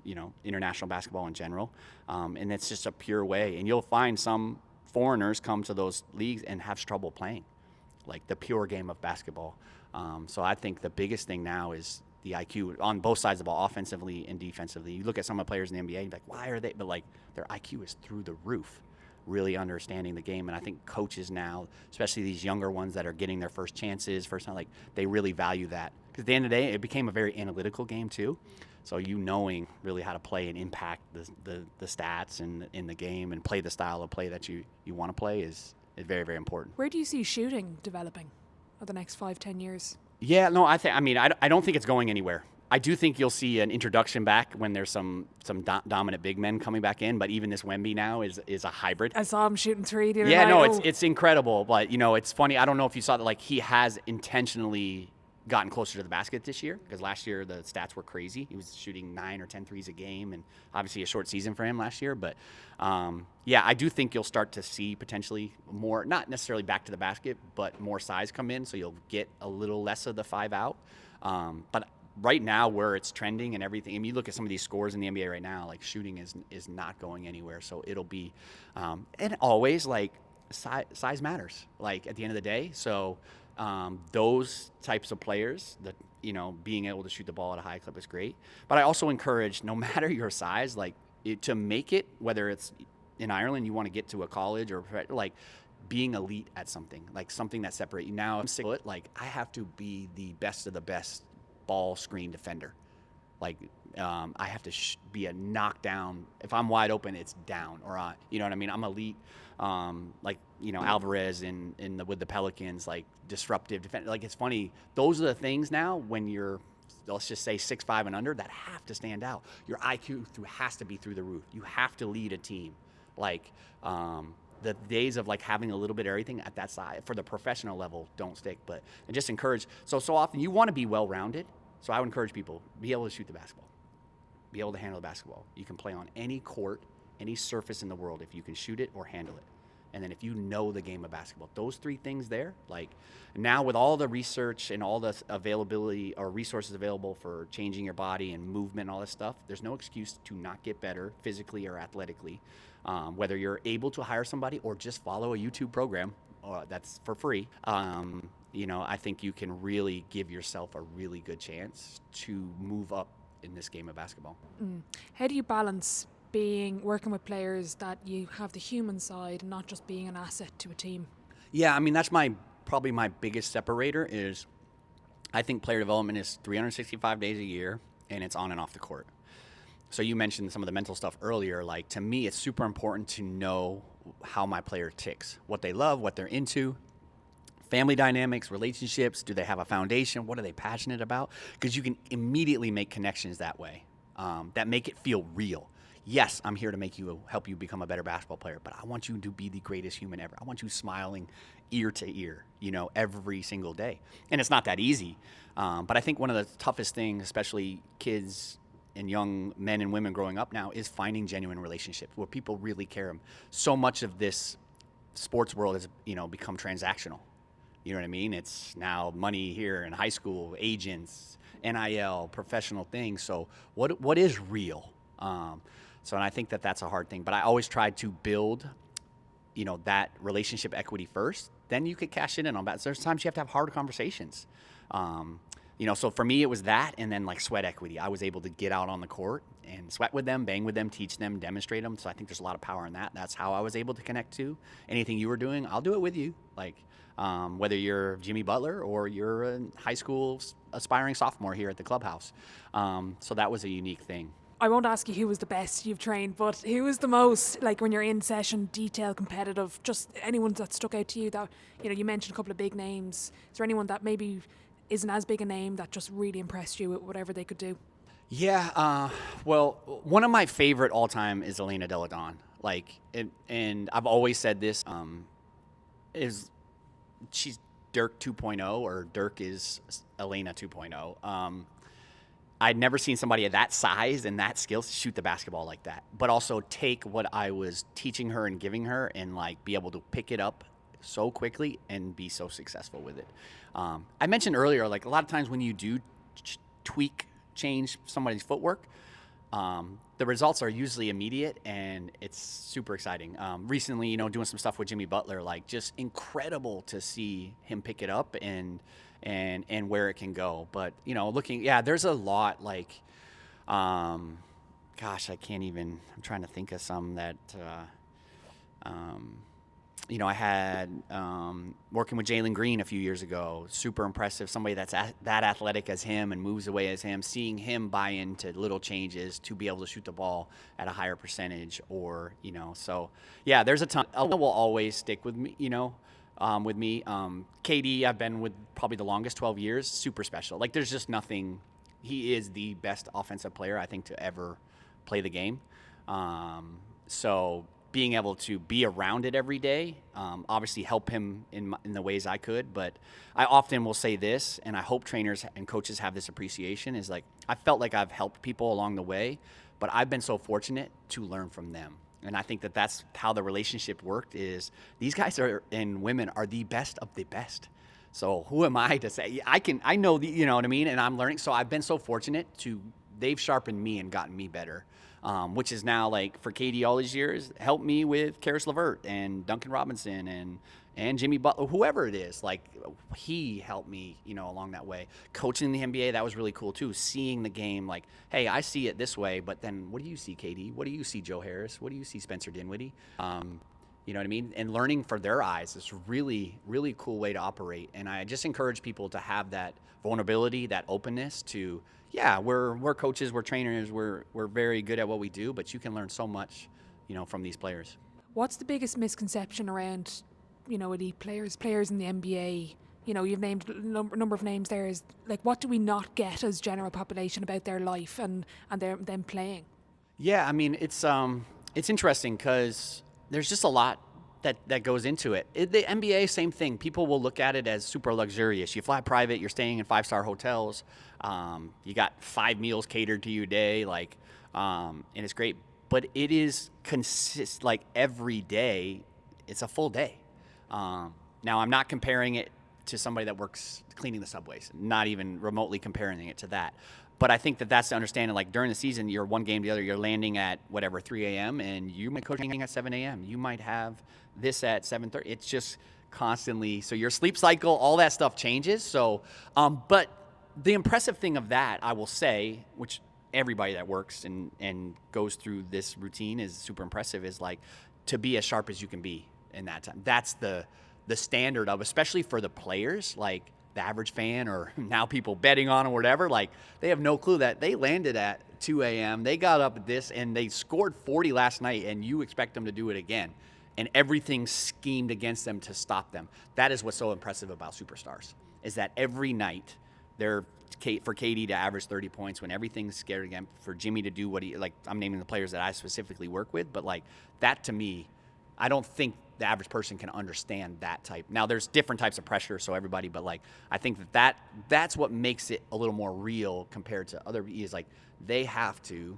international basketball in general. And it's just a pure way. And you'll find some foreigners come to those leagues and have trouble playing, like the pure game of basketball. So I think the biggest thing now is the IQ on both sides of the ball, offensively and defensively. You look at some of the players in the NBA, you're like, why are they? But like, their IQ is through the roof, really understanding the game. And I think coaches now, especially these younger ones that are getting their first chances, first time, like they really value that. Because at the end of the day, it became a very analytical game too. So knowing really how to play and impact the stats and in the game and play the style of play that you want to play is very, very important. Where do you see shooting developing over the next 5-10 years? Yeah, no, I don't think it's going anywhere. I do think you'll see an introduction back when there's some dominant big men coming back in, but even this Wemby now is a hybrid. I saw him shooting three the other night. Yeah, no, it's incredible, but it's funny. I don't know if you saw that, like he has intentionally gotten closer to the basket this year, because last year the stats were crazy. He was shooting 9 or 10 threes a game, and obviously a short season for him last year. But yeah, I do think you'll start to see potentially more, not necessarily back to the basket, but more size come in, so you'll get a little less of the 5 out. But right now, where it's trending and everything, I mean, you look at some of these scores in the NBA right now, like shooting is not going anywhere. So it'll be, and always like size matters, like at the end of the day. So those types of players that, being able to shoot the ball at a high clip is great. But I also encourage, no matter your size, like to make it, whether it's in Ireland, you want to get to a college or like being elite at something, like something that separates you. Now I'm 6 foot, like I have to be the best of the best ball screen defender. Like I have to be a knockdown. If I'm wide open, it's down, or you know what I mean? I'm elite. Alvarez with the Pelicans, like disruptive defense. Like it's funny. Those are the things now when you're, let's just say 6'5" and under, that have to stand out. Your IQ has to be through the roof. You have to lead a team. Like the days of like having a little bit of everything at that side for the professional level don't stick. But I just encourage. So often you want to be well-rounded. So I would encourage people, be able to shoot the basketball, be able to handle the basketball. You can play on any court, any surface in the world if you can shoot it or handle it. And then if you know the game of basketball, those 3 things there, like now with all the research and all the availability or resources available for changing your body and movement and all this stuff, there's no excuse to not get better physically or athletically. Whether you're able to hire somebody or just follow a YouTube program that's for free, I think you can really give yourself a really good chance to move up in this game of basketball. How do you balance working with players that you have the human side and not just being an asset to a team? Yeah, I mean, that's probably my biggest separator is I think player development is 365 days a year, and it's on and off the court. So you mentioned some of the mental stuff earlier. Like, to me, it's super important to know how my player ticks, what they love, what they're into, family dynamics, relationships. Do they have a foundation? What are they passionate about? Because you can immediately make connections that way that make it feel real. Yes, I'm here to help you become a better basketball player, but I want you to be the greatest human ever. I want you smiling ear to ear, every single day. And it's not that easy. But I think one of the toughest things, especially kids and young men and women growing up now is finding genuine relationships where people really care. So much of this sports world has, become transactional. You know what I mean? It's now money here in high school, agents, NIL, professional things. So what is real? And I think that's a hard thing. But I always try to build, that relationship equity first. Then you could cash it in on that. There's times you have to have hard conversations. So for me, it was that, and then like sweat equity. I was able to get out on the court and sweat with them, bang with them, teach them, demonstrate them. So I think there's a lot of power in that. That's how I was able to connect to anything you were doing. I'll do it with you. Like, whether you're Jimmy Butler or you're a high school aspiring sophomore here at the clubhouse. So that was a unique thing. I won't ask you who was the best you've trained, but who was the most, like when you're in session, detailed, competitive, just anyone that stuck out to you that, you mentioned a couple of big names. Is there anyone that maybe isn't as big a name that just really impressed you with whatever they could do? Yeah, well, one of my favorite all-time is Elena Delle Donne. And I've always said this, she's Dirk 2.0, or Dirk is Elena 2.0. I'd never seen somebody of that size and that skill shoot the basketball like that, but also take what I was teaching her and giving her and be able to pick it up so quickly and be so successful with it. I mentioned earlier, a lot of times when you do change somebody's footwork, the results are usually immediate and it's super exciting. Recently, doing some stuff with Jimmy Butler, just incredible to see him pick it up and where it can go. But, there's a lot I'm trying to think of some that, I had working with Jalen Green a few years ago, super impressive, somebody that's that athletic as him and moves away as him, seeing him buy into little changes to be able to shoot the ball at a higher percentage there's a ton. Elena will always stick with me, with me. KD, I've been with probably the longest, 12 years, super special. There's just nothing. He is the best offensive player, I think, to ever play the game. So being able to be around it every day, obviously help him in the ways I could. But I often will say this, and I hope trainers and coaches have this appreciation, is I felt like I've helped people along the way, but I've been so fortunate to learn from them. And I think that's how the relationship worked, is these guys and women are the best of the best. So who am I to say? I know, you know what I mean? And I'm learning. So I've been so fortunate they've sharpened me and gotten me better. Which is now, for KD all these years, helped me with Karis LeVert and Duncan Robinson and Jimmy Butler, whoever it is. He helped me, along that way. Coaching the NBA, that was really cool too. Seeing the game, hey, I see it this way, but then what do you see, KD? What do you see, Joe Harris? What do you see, Spencer Dinwiddie? You know what I mean? And learning for their eyes is really, really cool way to operate. And I just encourage people to have that vulnerability, that openness to, we're coaches, we're trainers, we're very good at what we do, but you can learn so much, from these players. What's the biggest misconception around, elite players in the NBA? You've named a number of names there. Is what do we not get as general population about their life and them playing? Yeah, I mean, it's interesting because there's just a lot that goes into it. The NBA, same thing. People will look at it as super luxurious. You fly private, you're staying in 5-star hotels, you got 5 meals catered to you a day, and it's great. But it is every day, it's a full day. Now, I'm not comparing it to somebody that works cleaning the subways, not even remotely comparing it to that. But I think that's the understanding. During the season, you're one game to the other. You're landing at 3 a.m. and you might coaching at 7 a.m. You might have this at 7:30. It's just constantly. So your sleep cycle, all that stuff changes. So, but the impressive thing of that, I will say, which everybody that works and goes through this routine is super impressive, is to be as sharp as you can be in that time. That's the standard of, especially for the players, the average fan or now people betting on or whatever, they have no clue that they landed at 2 a.m. They got up at this and they scored 40 last night and you expect them to do it again. And everything schemed against them to stop them. That is what's so impressive about superstars, is that every night for KD to average 30 points when everything's scared again, for Jimmy to do what he, I'm naming the players that I specifically work with, but that to me I don't think the average person can understand that type. Now, there's different types of pressure, so everybody, but like I think that's what makes it a little more real compared to other is like they have to.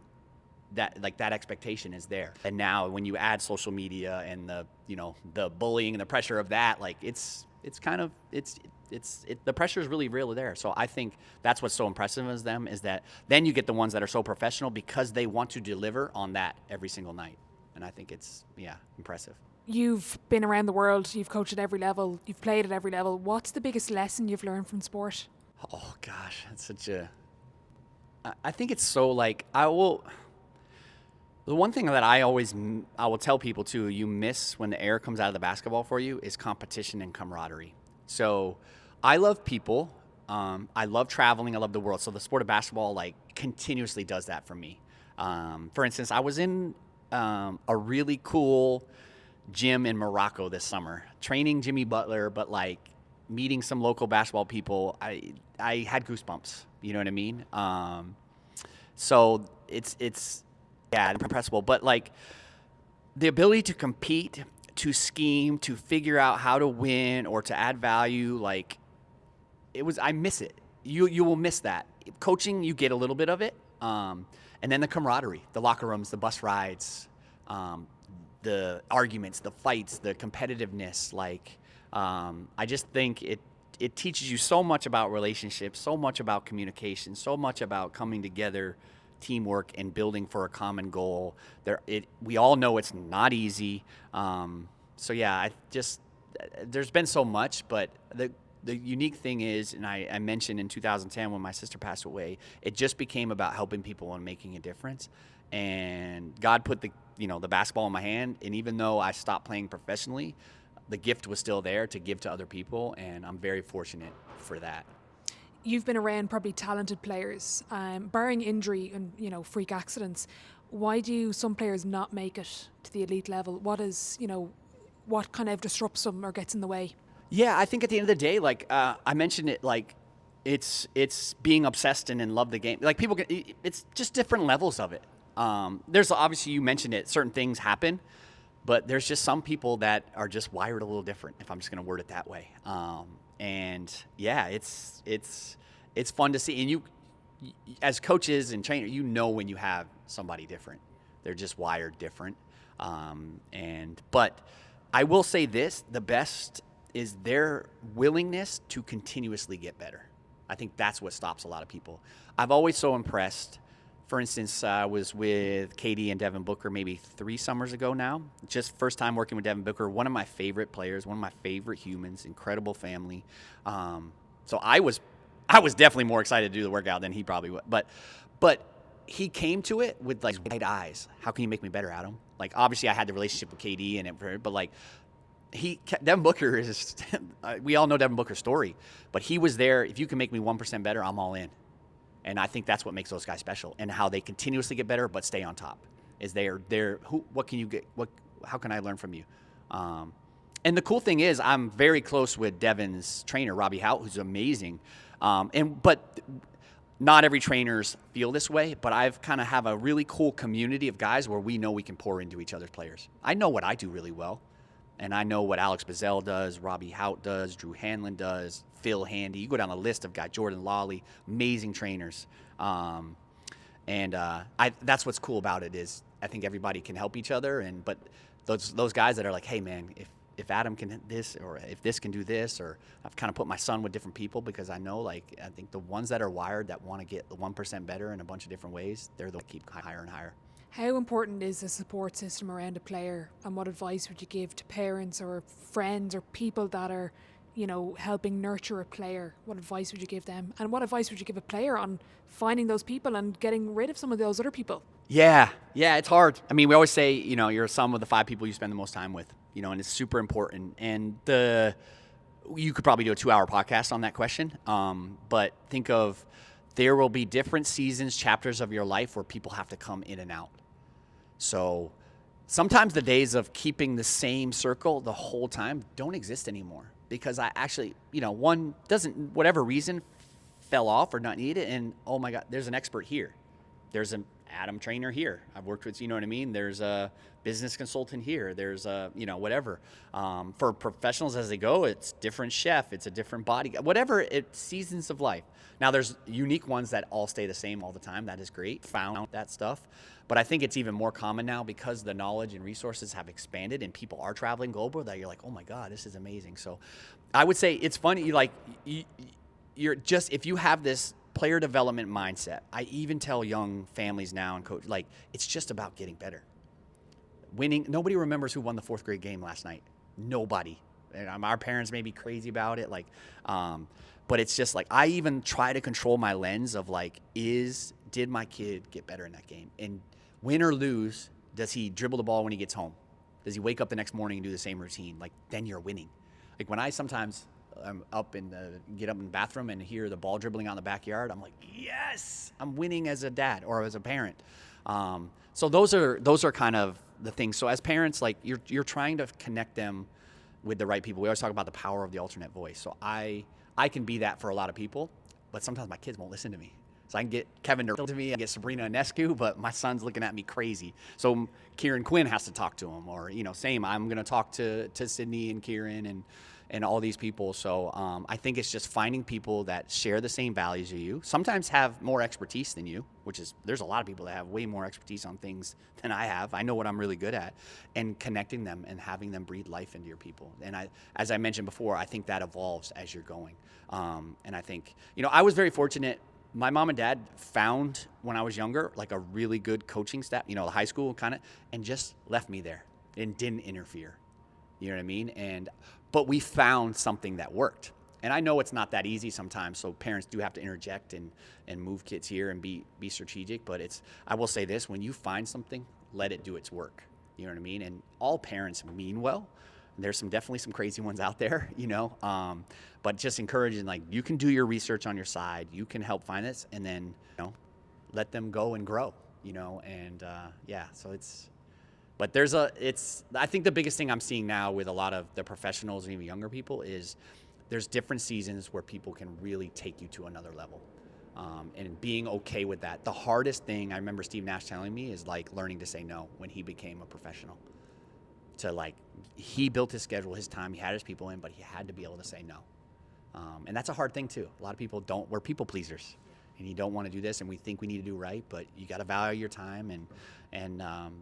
That expectation is there. And now when you add social media and the bullying and the pressure of that, like it's the pressure is really real there. So I think that's what's so impressive as them is that then you get the ones that are so professional because they want to deliver on that every single night. And I think it's impressive. You've been around the world, you've coached at every level, you've played at every level. What's the biggest lesson you've learned from sport? Oh gosh, that's I think it's so the one thing that I will tell people too, you miss when the air comes out of the basketball for you is competition and camaraderie. So I love people. I love traveling. I love the world. So the sport of basketball like continuously does that for me. For instance, I was in a really cool gym in Morocco this summer, training Jimmy Butler, but like meeting some local basketball people. I had goosebumps. You know what I mean? So it's impressible, but like the ability to compete, to scheme, to figure out how to win or to add value, like I miss it. You will miss that. Coaching, you get a little bit of it. And then the camaraderie, the locker rooms, the bus rides, the arguments, the fights, the competitiveness. Like, I just think it teaches you so much about relationships, so much about communication, so much about coming together, teamwork, and building for a common goal. We all know it's not easy. There's been so much, but the unique thing is, and I mentioned in 2010 when my sister passed away, it just became about helping people and making a difference. And God put the basketball in my hand, and even though I stopped playing professionally, the gift was still there to give to other people, and I'm very fortunate for that. You've been around probably talented players, barring injury and freak accidents. Why do some players not make it to the elite level? What kind of disrupts them or gets in the way? Yeah, I think at the end of the day, like I mentioned it, like it's being obsessed and love the game. Like it's just different levels of it. There's obviously, you mentioned it, certain things happen, but there's just some people that are just wired a little different, if I'm just going to word it that way. And yeah, it's fun to see. And you, as coaches and trainers, when you have somebody different, they're just wired different. But I will say this, the best is their willingness to continuously get better. I think that's what stops a lot of people. I've always so impressed. For instance, I was with Katie and Devin Booker maybe 3 summers ago now. Just first time working with Devin Booker, one of my favorite players, one of my favorite humans, incredible family. So I was definitely more excited to do the workout than he probably would. But he came to it with like wide eyes. How can you make me better, Adam? Like obviously I had the relationship with KD and it, but like Devin Booker is, we all know Devin Booker's story, but he was there. If you can make me 1% better, I'm all in. And I think that's what makes those guys special, and how they continuously get better but stay on top. Is what can you get? How can I learn from you? And the cool thing is, I'm very close with Devin's trainer, Robbie Hout, who's amazing. But not every trainers feel this way. But I've kind of have a really cool community of guys where we know we can pour into each other's players. I know what I do really well, and I know what Alex Bazell does, Robbie Hout does, Drew Hanlon does, Phil Handy. You go down the list of guys, Jordan Lawley, amazing trainers. That's what's cool about it is I think everybody can help each other. But those guys that are like, hey man, if Adam can this, or if this can do this, or I've kind of put my son with different people because I know, I think the ones that are wired that want to get the 1% better in a bunch of different ways, they're the keep higher and higher. How important is the support system around a player, and what advice would you give to parents or friends or people that are, helping nurture a player? What advice would you give them? And what advice would you give a player on finding those people and getting rid of some of those other people? Yeah, it's hard. I mean, we always say, you're a sum of the 5 people you spend the most time with, and it's super important. And you could probably do a 2-hour podcast on that question. But think of, there will be different seasons, chapters of your life where people have to come in and out. So sometimes the days of keeping the same circle the whole time don't exist anymore, because I actually, one whatever reason, fell off or not needed, and oh my God, there's an expert here. There's Adam trainer here. I've worked with, you know what I mean? There's a business consultant here. There's a, whatever. For professionals as they go, it's different chef. It's a different body, whatever. It's seasons of life. Now there's unique ones that all stay the same all the time. That is great. Found that stuff. But I think it's even more common now because the knowledge and resources have expanded and people are traveling global that you're like, oh my God, this is amazing. So I would say it's funny. You're just, if you have this player development mindset, I even tell young families now and coach, it's just about getting better. Winning. Nobody remembers who won the 4th grade game last night. Nobody. And our parents may be crazy about it. But it's just I even try to control my lens of did my kid get better in that game? And win or lose, does he dribble the ball when he gets home? Does he wake up the next morning and do the same routine? Then you're winning. When I sometimes get up in the bathroom and hear the ball dribbling out in the backyard, I'm like, yes, I'm winning as a dad or as a parent. So those are kind of the things. So as parents, you're trying to connect them with the right people. We always talk about the power of the alternate voice. So I can be that for a lot of people, but sometimes my kids won't listen to me. So I can get Kevin Durant to me, I get Sabrina Ionescu, but my son's looking at me crazy. So Kieran Quinn has to talk to him, or same. I'm going to talk to Sydney and Kieran and all these people. So I think it's just finding people that share the same values as you, sometimes have more expertise than you, there's a lot of people that have way more expertise on things than I have. I know what I'm really good at, and connecting them and having them breathe life into your people. And as I mentioned before, I think that evolves as you're going. And I think, I was very fortunate. My mom and dad found when I was younger, a really good coaching staff, the high school kind of, and just left me there and didn't interfere. You know what I mean? But we found something that worked. And I know it's not that easy sometimes, so parents do have to interject and move kids here and be strategic. But I will say this, when you find something, let it do its work. You know what I mean? And all parents mean well. There's definitely some crazy ones out there, but just encouraging, you can do your research on your side. You can help find this, and then, let them go and grow, and so but I think the biggest thing I'm seeing now with a lot of the professionals and even younger people is there's different seasons where people can really take you to another level. And being okay with that. The hardest thing, I remember Steve Nash telling me, is learning to say no when he became a professional. He built his schedule, his time, he had his people in, but he had to be able to say no. And that's a hard thing too. A lot of people we're people pleasers, and you don't want to do this, and we think we need to do right, but you got to value your time.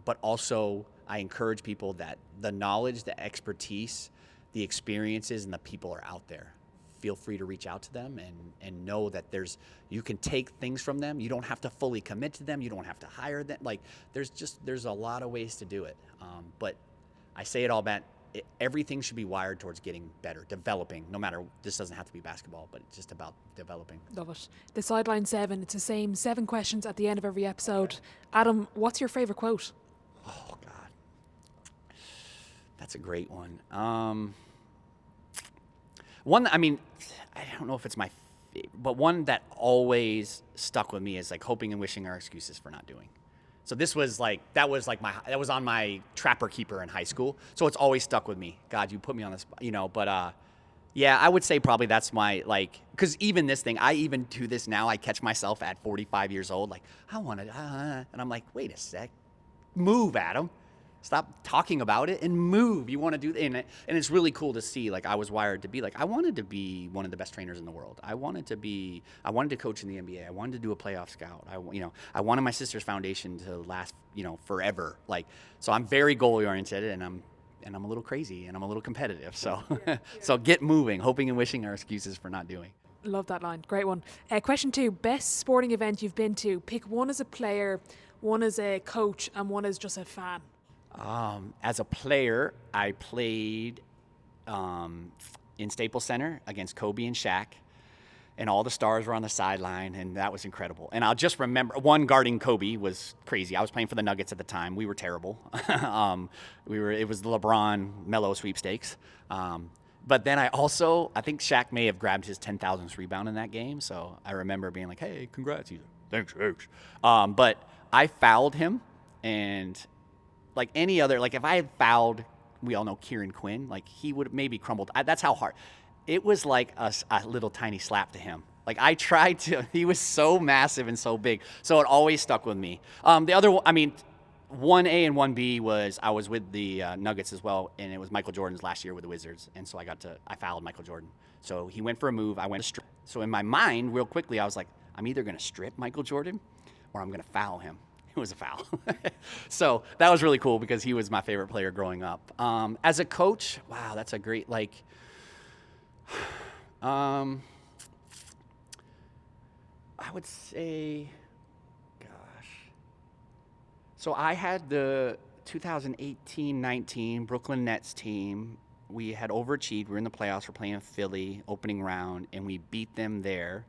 But also I encourage people that the knowledge, the expertise, the experiences, and the people are out there. Feel free to reach out to them and know that you can take things from them. You don't have to fully commit to them. You don't have to hire them. There's a lot of ways to do it. But I say it all, Matt, everything should be wired towards getting better, developing, no matter, this doesn't have to be basketball, but it's just about developing. Love it. The Sideline 7, it's the same 7 questions at the end of every episode. Okay. Adam, what's your favorite quote? Oh, God. That's a great one. One, I don't know if it's my favorite, but one that always stuck with me is like, hoping and wishing are excuses for not doing. So this was that was on my trapper keeper in high school. So it's always stuck with me. God, you put me on this, but yeah, I would say probably that's my, because even this thing, I even do this now, I catch myself at 45 years old, I want to, and I'm like, wait a sec, move, Adam. Stop talking about it and move. You want to do it. And it's really cool to see, I was wired to be I wanted to be one of the best trainers in the world. I wanted to coach in the NBA. I wanted to do a playoff scout. I wanted my sister's foundation to last, forever. So I'm very goal oriented, and I'm a little crazy, and I'm a little competitive. So, so get moving. Hoping and wishing are excuses for not doing. Love that line. Great one. Question 2, best sporting event you've been to. Pick one as a player, one as a coach, and one as just a fan. As a player, I played in Staples Center against Kobe and Shaq, and all the stars were on the sideline, and that was incredible. And I'll just remember, guarding Kobe was crazy. I was playing for the Nuggets at the time. We were terrible. It was the LeBron-Melo sweepstakes. But then I think Shaq may have grabbed his 10,000th rebound in that game, so I remember being like, hey, congrats. He's like, thanks. But I fouled him, and like any other, if I had fouled, we all know Kieran Quinn, he would have maybe crumbled. That's how hard. It was like a little tiny slap to him. Like I tried to, he was so massive and so big. So it always stuck with me. The other one, I mean, 1A and 1B was, I was with the Nuggets as well, and it was Michael Jordan's last year with the Wizards. And so I fouled Michael Jordan. So he went for a move, I went to strip. So in my mind, real quickly, I was like, I'm either going to strip Michael Jordan or I'm going to foul him. It was a foul. So that was really cool because he was my favorite player growing up. As a coach, wow, that's a great, like, I would say, gosh. So I had the 2018-19 Brooklyn Nets team. We had overachieved. We were in the playoffs. We're playing Philly, opening round, and we beat them there.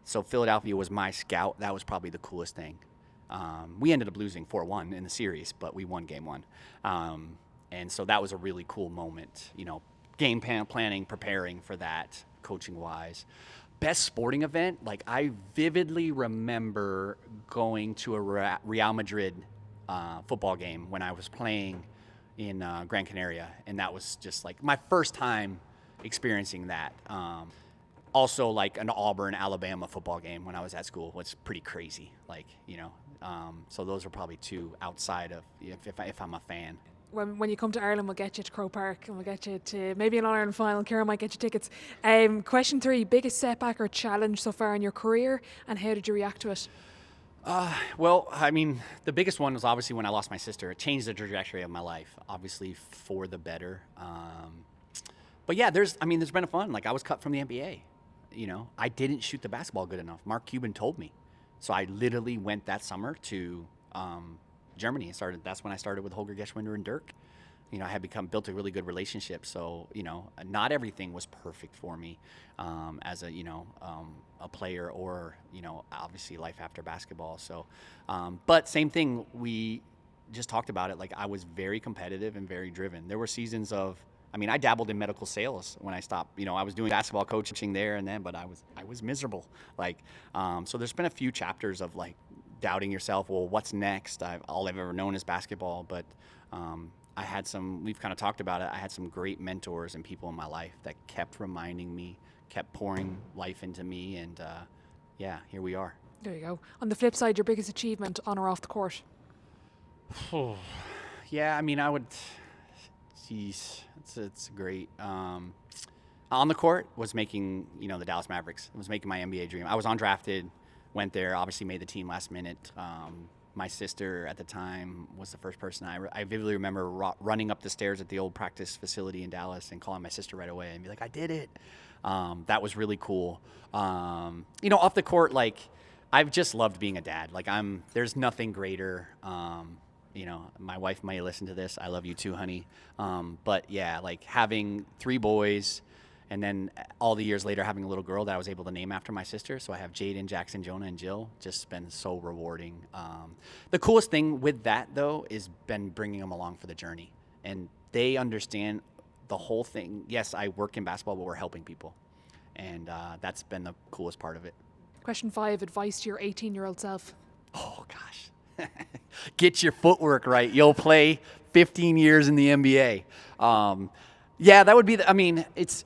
So Philadelphia was my scout. That was probably the coolest thing. We ended up losing 4-1 in the series, but we won game one. And so that was a really cool moment, you know, game planning, preparing for that, coaching-wise. Best sporting event, like I vividly remember going to a Real Madrid football game when I was playing in Gran Canaria, and that was just like my first time experiencing that. Also, like an Auburn, Alabama football game when I was at school was pretty crazy. Like, you know, so those are probably two outside of if I'm a fan. When you come to Ireland, we'll get you to Croke Park and we'll get you to maybe an All-Ireland final. Kieran might get you tickets. Question 3, biggest setback or challenge so far in your career, and how did you react to it? Well, I mean, the biggest one was obviously when I lost my sister. It changed the trajectory of my life, obviously for the better. But yeah, there's been a fun. Like I was cut from the NBA. You know, I didn't shoot the basketball good enough. Mark Cuban told me. So I literally went that summer to Germany. That's when I started with Holger Geschwinder and Dirk. You know, I had built a really good relationship. So, you know, not everything was perfect for me as a, you know, a player or, you know, obviously life after basketball. So, but same thing, we just talked about it. Like I was very competitive and very driven. There were seasons of, I dabbled in medical sales when I stopped. You know, I was doing basketball coaching there and then, but I was miserable. Like, so there's been a few chapters of like doubting yourself. Well, what's next? All I've ever known is basketball, but I had we've kind of talked about it. I had some great mentors and people in my life that kept reminding me, kept pouring life into me. And yeah, here we are. There you go. On the flip side, your biggest achievement on or off the court? Yeah, I would, geez, it's great. On the court was making, you know, the Dallas Mavericks. It was making my NBA dream. I was undrafted, went there, obviously made the team last minute. My sister at the time was the first person I vividly remember running up the stairs at the old practice facility in Dallas and calling my sister right away and be like, I did it. That was really cool. You know, off the court, like I've just loved being a dad. Like there's nothing greater. You know, my wife may listen to this. I love you too, honey. But yeah, like having 3 boys, and then all the years later having a little girl that I was able to name after my sister. So I have Jaden, Jackson, Jonah, and Jill. Just been so rewarding. The coolest thing with that, though, is been bringing them along for the journey. And they understand the whole thing. Yes, I work in basketball, but we're helping people. And that's been the coolest part of it. Question 5, advice to your 18-year-old self. Oh, gosh. Get your footwork right. You'll play 15 years in the NBA. Yeah, that would be it's,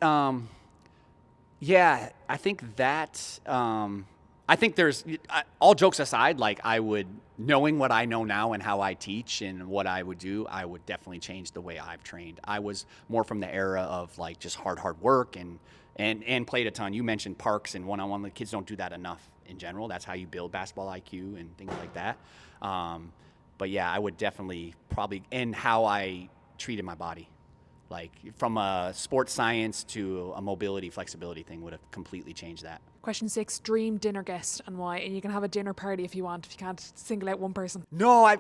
yeah, I think that, I think there's, all jokes aside, like knowing what I know now and how I teach and what I would do, I would definitely change the way I've trained. I was more from the era of like just hard work and played a ton. You mentioned parks and one-on-one. The kids don't do that enough in general. That's how you build basketball IQ and things like that. But yeah, I would definitely and how I treated my body. Like from a sports science to a mobility, flexibility thing would have completely changed that. Question 6, dream dinner guest and why? And you can have a dinner party if you want, if you can't single out one person. No,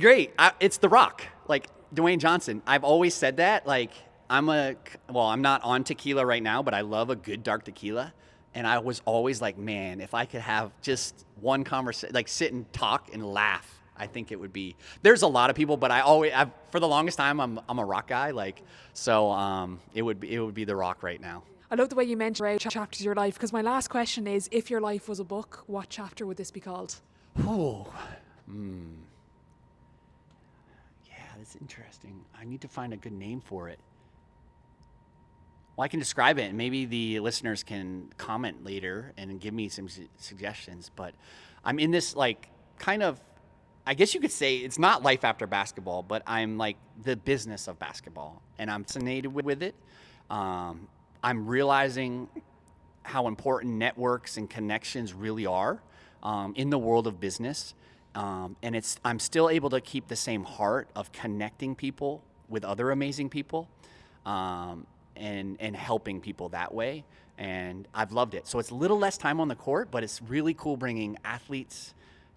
great. It's The Rock, like Dwayne Johnson. I've always said that. Like I'm not on tequila right now, but I love a good dark tequila. And I was always like, man, if I could have just one conversation, like sit and talk and laugh, I think it would be. There's a lot of people, but for the longest time, I'm a Rock guy. Like, so it would be The Rock right now. I love the way you mentioned chapters of your life, because my last question is, if your life was a book, what chapter would this be called? Oh, yeah, that's interesting. I need to find a good name for it. Well, I can describe it, and maybe the listeners can comment later and give me some suggestions. But I'm in this like kind of, I guess you could say it's not life after basketball, but I'm like the business of basketball, and I'm fascinated with it. I'm realizing how important networks and connections really are in the world of business. And I'm still able to keep the same heart of connecting people with other amazing people. And helping people that way, and I've loved it. So it's a little less time on the court, but it's really cool bringing athletes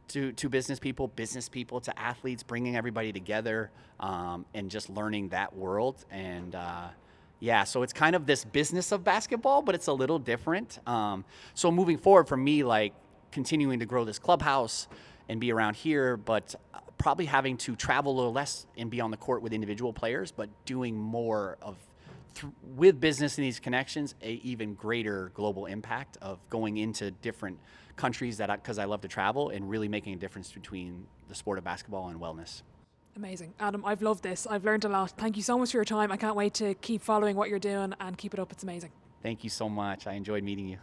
to business people to athletes, bringing everybody together, and just learning that world. And so it's kind of this business of basketball, but it's a little different. So moving forward for me, like continuing to grow this clubhouse and be around here, but probably having to travel a little less and be on the court with individual players, but doing more of with business and these connections, a even greater global impact of going into different countries because I love to travel and really making a difference between the sport of basketball and wellness. Amazing. Adam, I've loved this. I've learned a lot. Thank you so much for your time. I can't wait to keep following what you're doing and keep it up. It's amazing. Thank you so much. I enjoyed meeting you.